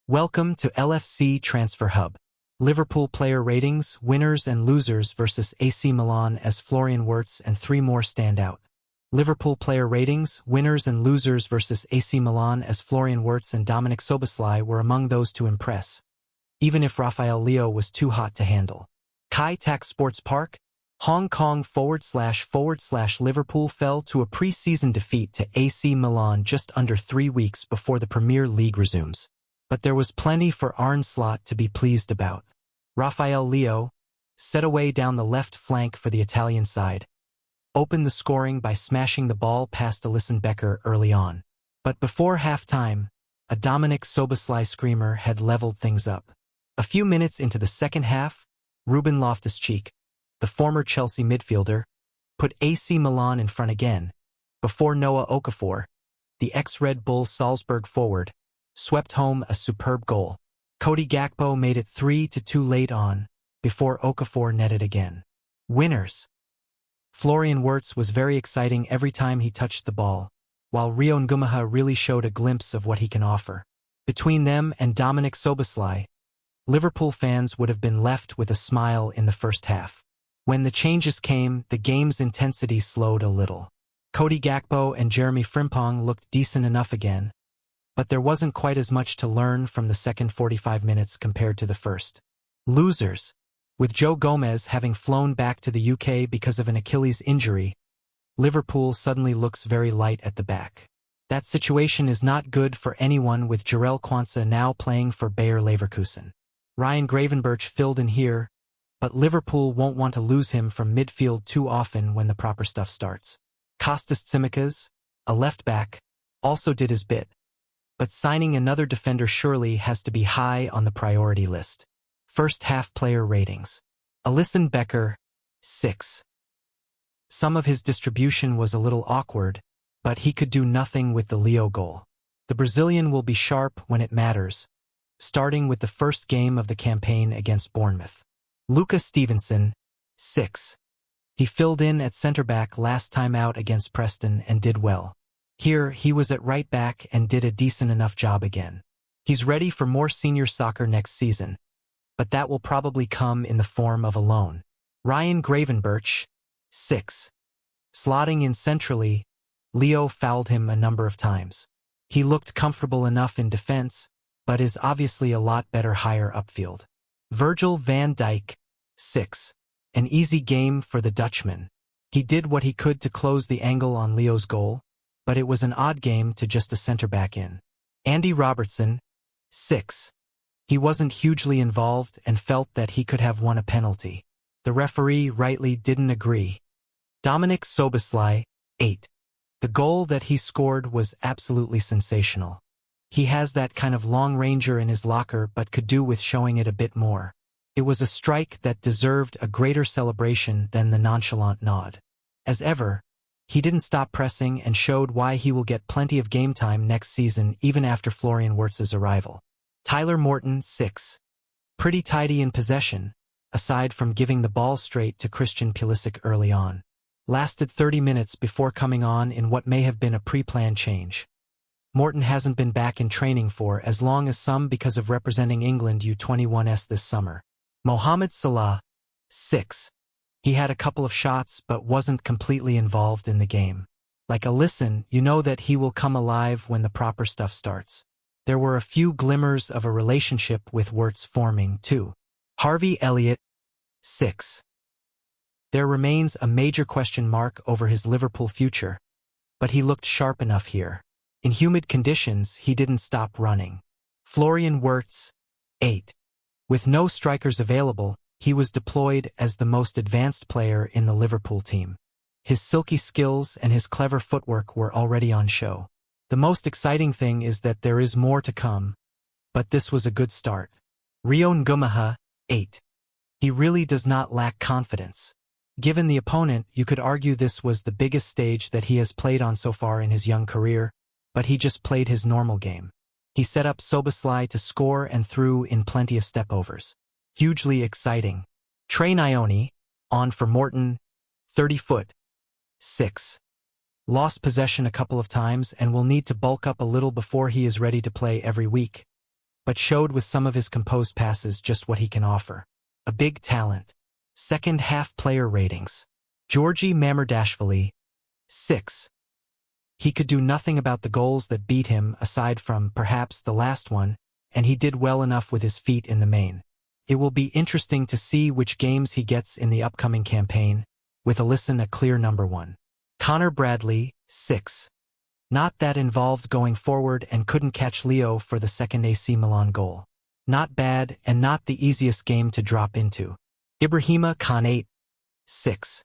Welcome to LFC Transfer Hub. Liverpool player ratings, winners and losers versus AC Milan as Florian Wirtz and three more stand out. Liverpool player ratings, winners and losers versus AC Milan as Florian Wirtz and Dominik Szoboszlai were among those to impress, even if Rafael Leão was too hot to handle. Kai Tak Sports Park, Hong Kong / Liverpool fell to a pre-season defeat to AC Milan just under 3 weeks before the Premier League resumes. But there was plenty for Arne Slot to be pleased about. Rafael Leão, set away down the left flank for the Italian side, opened the scoring by smashing the ball past Alisson Becker early on. But before half-time, a Dominik Szoboszlai screamer had leveled things up. A few minutes into the second half, Ruben Loftus-Cheek, the former Chelsea midfielder, put AC Milan in front again, before Noah Okafor, the ex-Red Bull Salzburg forward, swept home a superb goal. Cody Gakpo made it 3-2 late on, before Okafor netted again. Winners. Florian Wirtz was very exciting every time he touched the ball, while Rio Ngumaha really showed a glimpse of what he can offer. Between them and Dominik Szoboszlai, Liverpool fans would have been left with a smile in the first half. When the changes came, the game's intensity slowed a little. Cody Gakpo and Jeremy Frimpong looked decent enough again, but there wasn't quite as much to learn from the second 45 minutes compared to the first. Losers. With Joe Gomez having flown back to the UK because of an Achilles injury, Liverpool suddenly looks very light at the back. That situation is not good for anyone, with Jarell Quansah now playing for Bayer Leverkusen. Ryan Gravenberch filled in here, but Liverpool won't want to lose him from midfield too often when the proper stuff starts. Kostas Tsimikas, a left-back, also did his bit, but signing another defender surely has to be high on the priority list. First half player ratings. Alisson Becker, 6. Some of his distribution was a little awkward, but he could do nothing with the Leão goal. The Brazilian will be sharp when it matters, starting with the first game of the campaign against Bournemouth. Lucas Stevenson, 6. He filled in at centre-back last time out against Preston and did well. Here, he was at right-back and did a decent enough job again. He's ready for more senior soccer next season, but that will probably come in the form of a loan. Ryan Gravenberch, 6. Slotting in centrally, Leão fouled him a number of times. He looked comfortable enough in defense, but is obviously a lot better higher upfield. Virgil van Dijk, 6. An easy game for the Dutchman. He did what he could to close the angle on Leo's goal, but it was an odd game to just a centre-back in. Andy Robertson, 6. He wasn't hugely involved and felt that he could have won a penalty. The referee rightly didn't agree. Dominik Szoboszlai, 8. The goal that he scored was absolutely sensational. He has that kind of long ranger in his locker, but could do with showing it a bit more. It was a strike that deserved a greater celebration than the nonchalant nod. As ever, he didn't stop pressing and showed why he will get plenty of game time next season even after Florian Wirtz's arrival. Tyler Morton, 6. Pretty tidy in possession, aside from giving the ball straight to Christian Pulisic early on. Lasted 30 minutes before coming on in what may have been a pre-planned change. Morton hasn't been back in training for as long as some because of representing England U21s this summer. Mohamed Salah, 6. He had a couple of shots but wasn't completely involved in the game. Like Alisson, you know that he will come alive when the proper stuff starts. There were a few glimmers of a relationship with Wirtz forming, too. Harvey Elliott, 6. There remains a major question mark over his Liverpool future, but he looked sharp enough here. In humid conditions, he didn't stop running. Florian Wirtz, 8. With no strikers available, he was deployed as the most advanced player in the Liverpool team. His silky skills and his clever footwork were already on show. The most exciting thing is that there is more to come, but this was a good start. Rio Ngumaha, 8. He really does not lack confidence. Given the opponent, you could argue this was the biggest stage that he has played on so far in his young career, but he just played his normal game. He set up Szoboszlai to score and threw in plenty of stepovers. Hugely exciting. Trey Nyoni, on for Morton, 30-foot, 6. Lost possession a couple of times and will need to bulk up a little before he is ready to play every week. but showed with some of his composed passes just what he can offer. A big talent. Second half player ratings. Georgi Mamardashvili, 6. He could do nothing about the goals that beat him aside from, perhaps, the last one, and he did well enough with his feet in the main. It will be interesting to see which games he gets in the upcoming campaign, with Alisson a clear number 1. Connor Bradley, 6. Not that involved going forward and couldn't catch Leo for the second AC Milan goal. Not bad and not the easiest game to drop into. Ibrahima Khan, 8. 6.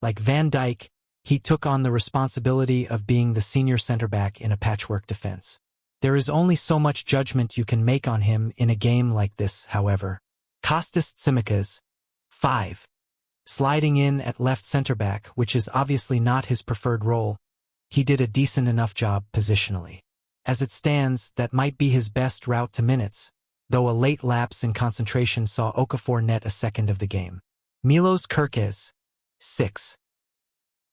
Like Van Dijk, he took on the responsibility of being the senior center-back in a patchwork defense. There is only so much judgment you can make on him in a game like this, however. Kostas Tsimikas, 5. Sliding in at left center-back, which is obviously not his preferred role, he did a decent enough job positionally. As it stands, that might be his best route to minutes, though a late lapse in concentration saw Okafor net a second of the game. Milos Kerkez, 6.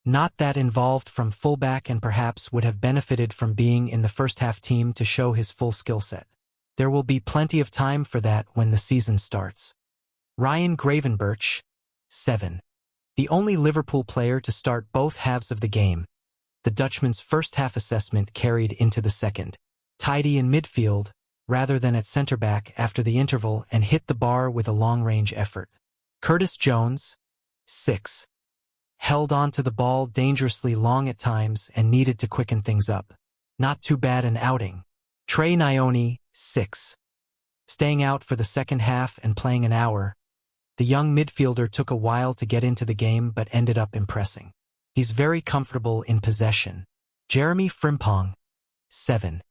Not that involved from fullback and perhaps would have benefited from being in the first-half team to show his full skill set. There will be plenty of time for that when the season starts. Ryan Gravenberch, 7. The only Liverpool player to start both halves of the game. The Dutchman's first-half assessment carried into the second. Tidy in midfield, rather than at centre-back after the interval, and hit the bar with a long-range effort. Curtis Jones, 6. Held on to the ball dangerously long at times and needed to quicken things up. Not too bad an outing. Trey Nyoni, 6. Staying out for the second half and playing an hour, the young midfielder took a while to get into the game but ended up impressing. He's very comfortable in possession. Jeremy Frimpong, 7.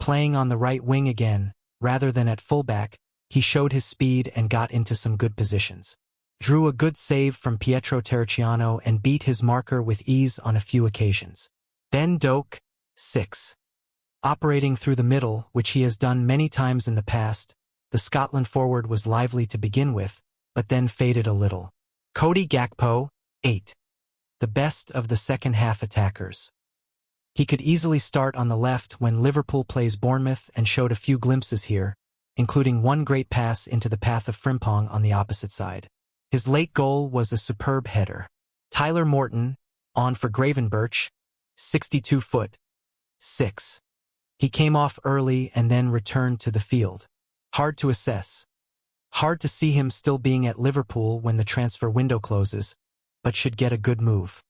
Playing on the right wing again, rather than at fullback, he showed his speed and got into some good positions. Drew a good save from Pietro Terracciano and beat his marker with ease on a few occasions. Ben Doak, 6. Operating through the middle, which he has done many times in the past, the Scotland forward was lively to begin with, but then faded a little. Cody Gakpo, 8. The best of the second-half attackers. He could easily start on the left when Liverpool plays Bournemouth and showed a few glimpses here, including one great pass into the path of Frimpong on the opposite side. His late goal was a superb header. Tyler Morton, on for Gravenberch, 62-foot, 6. He came off early and then returned to the field. Hard to assess. Hard to see him still being at Liverpool when the transfer window closes, but should get a good move.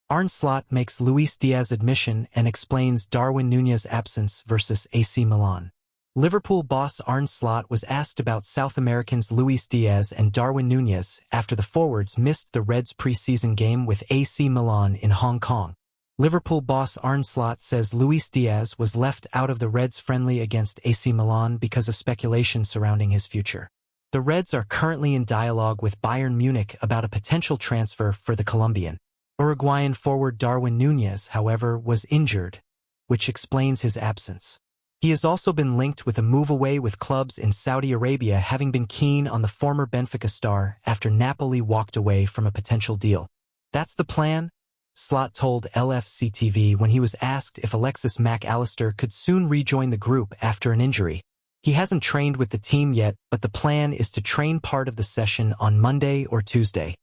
Arne Slot makes Luis Diaz admission and explains Darwin Nunez absence versus AC Milan. Liverpool boss Arne Slot was asked about South Americans Luis Diaz and Darwin Nunez after the forwards missed the Reds' preseason game with AC Milan in Hong Kong. Liverpool boss Arne Slot says Luis Diaz was left out of the Reds' friendly against AC Milan because of speculation surrounding his future. The Reds are currently in dialogue with Bayern Munich about a potential transfer for the Colombian. Uruguayan forward Darwin Nunez, however, was injured, which explains his absence. He has also been linked with a move away with clubs in Saudi Arabia, having been keen on the former Benfica star after Napoli walked away from a potential deal. That's the plan, Slot told LFC TV when he was asked if Alexis Mac Allister could soon rejoin the group after an injury. He hasn't trained with the team yet, but the plan is to train part of the session on Monday or Tuesday.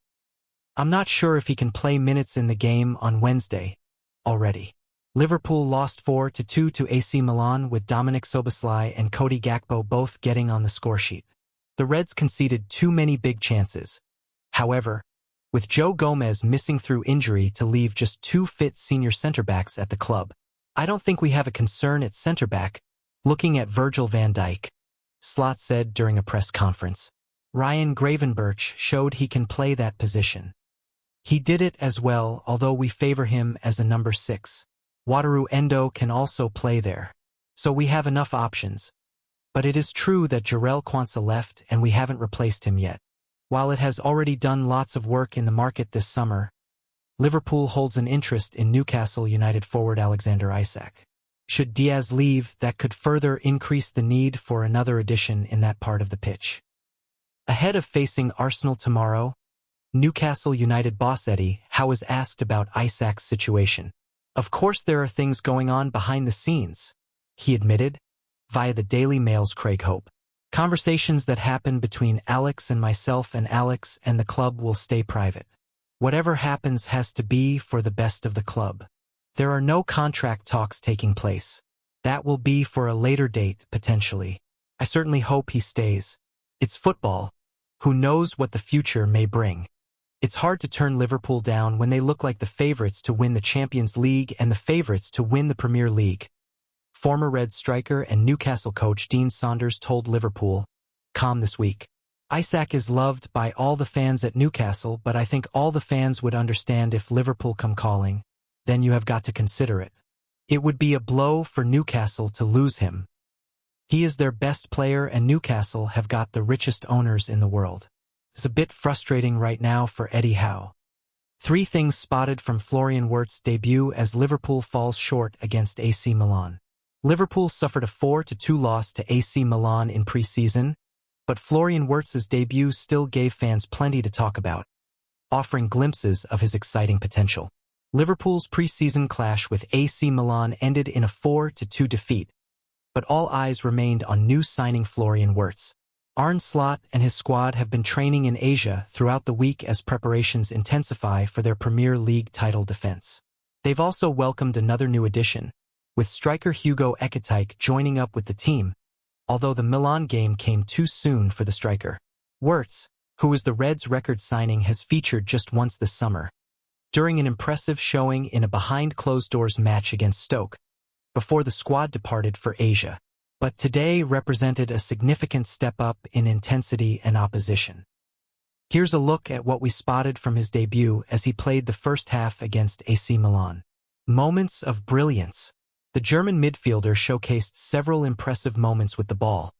I'm not sure if he can play minutes in the game on Wednesday already. Liverpool lost 4-2 to AC Milan with Dominic Szoboszlai and Cody Gakpo both getting on the scoresheet. The Reds conceded too many big chances. However, with Joe Gomez missing through injury to leave just 2 fit senior center-backs at the club, I don't think we have a concern at center-back, looking at Virgil van Dijk, Slot said during a press conference. Ryan Gravenberch showed he can play that position. He did it as well, although we favor him as a number 6. Wataru Endo can also play there. So we have enough options. But it is true that Jarell Quansah left and we haven't replaced him yet. While it has already done lots of work in the market this summer, Liverpool holds an interest in Newcastle United forward Alexander Isak. Should Diaz leave, that could further increase the need for another addition in that part of the pitch. Ahead of facing Arsenal tomorrow, Newcastle United boss Eddie Howe was asked about Isak's situation. Of course there are things going on behind the scenes, he admitted. via the Daily Mail's Craig Hope. Conversations that happen between Alex and myself and Alex and the club will stay private. Whatever happens has to be for the best of the club. There are no contract talks taking place. That will be for a later date, potentially. I certainly hope he stays. It's football. Who knows what the future may bring? It's hard to turn Liverpool down when they look like the favourites to win the Champions League and the favourites to win the Premier League. Former Reds striker and Newcastle coach Dean Saunders told Liverpool, "Calm this week. Isak is loved by all the fans at Newcastle, but I think all the fans would understand if Liverpool come calling. Then you have got to consider it. It would be a blow for Newcastle to lose him. He is their best player and Newcastle have got the richest owners in the world. It's a bit frustrating right now for Eddie Howe." 3 things spotted from Florian Wirtz's debut as Liverpool falls short against AC Milan. Liverpool suffered a 4-2 loss to AC Milan in pre-season, but Florian Wirtz's debut still gave fans plenty to talk about, offering glimpses of his exciting potential. Liverpool's pre-season clash with AC Milan ended in a 4-2 defeat, but all eyes remained on new signing Florian Wirtz. Arne Slot and his squad have been training in Asia throughout the week as preparations intensify for their Premier League title defense. They've also welcomed another new addition, with striker Hugo Ekitike joining up with the team, although the Milan game came too soon for the striker. Wirtz, who is the Reds' record signing, has featured just once this summer, during an impressive showing in a behind-closed-doors match against Stoke, before the squad departed for Asia, but today represented a significant step up in intensity and opposition. Here's a look at what we spotted from his debut as he played the first half against AC Milan. Moments of brilliance. The German midfielder showcased several impressive moments with the ball,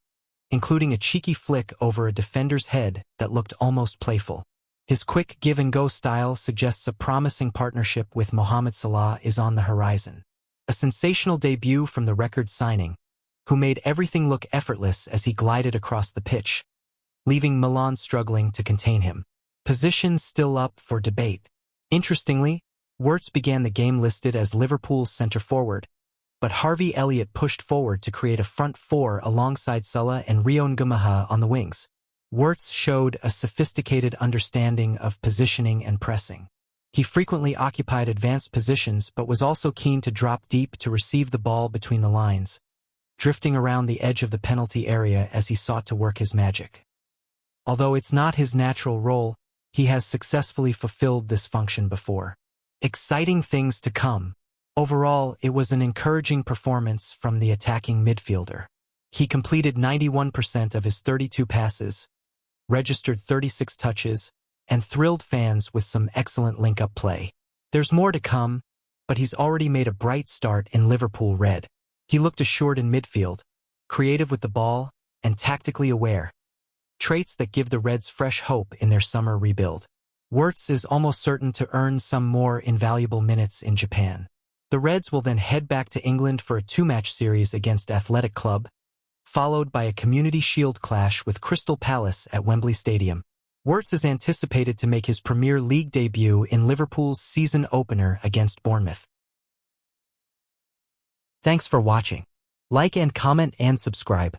including a cheeky flick over a defender's head that looked almost playful. His quick give-and-go style suggests a promising partnership with Mohamed Salah is on the horizon. A sensational debut from the record signing, who made everything look effortless as he glided across the pitch, leaving Milan struggling to contain him. Positions still up for debate. Interestingly, Wirtz began the game listed as Liverpool's centre-forward, but Harvey Elliott pushed forward to create a front four alongside Salah and Rio Ngumaha on the wings. Wirtz showed a sophisticated understanding of positioning and pressing. He frequently occupied advanced positions but was also keen to drop deep to receive the ball between the lines, drifting around the edge of the penalty area as he sought to work his magic. Although it's not his natural role, he has successfully fulfilled this function before. Exciting things to come. Overall, it was an encouraging performance from the attacking midfielder. He completed 91% of his 32 passes, registered 36 touches, and thrilled fans with some excellent link-up play. There's more to come, but he's already made a bright start in Liverpool red. He looked assured in midfield, creative with the ball, and tactically aware, traits that give the Reds fresh hope in their summer rebuild. Wirtz is almost certain to earn some more invaluable minutes in Japan. The Reds will then head back to England for a 2-match series against Athletic Club, followed by a Community Shield clash with Crystal Palace at Wembley Stadium. Wirtz is anticipated to make his Premier League debut in Liverpool's season opener against Bournemouth. Thanks for watching. Like and comment and subscribe.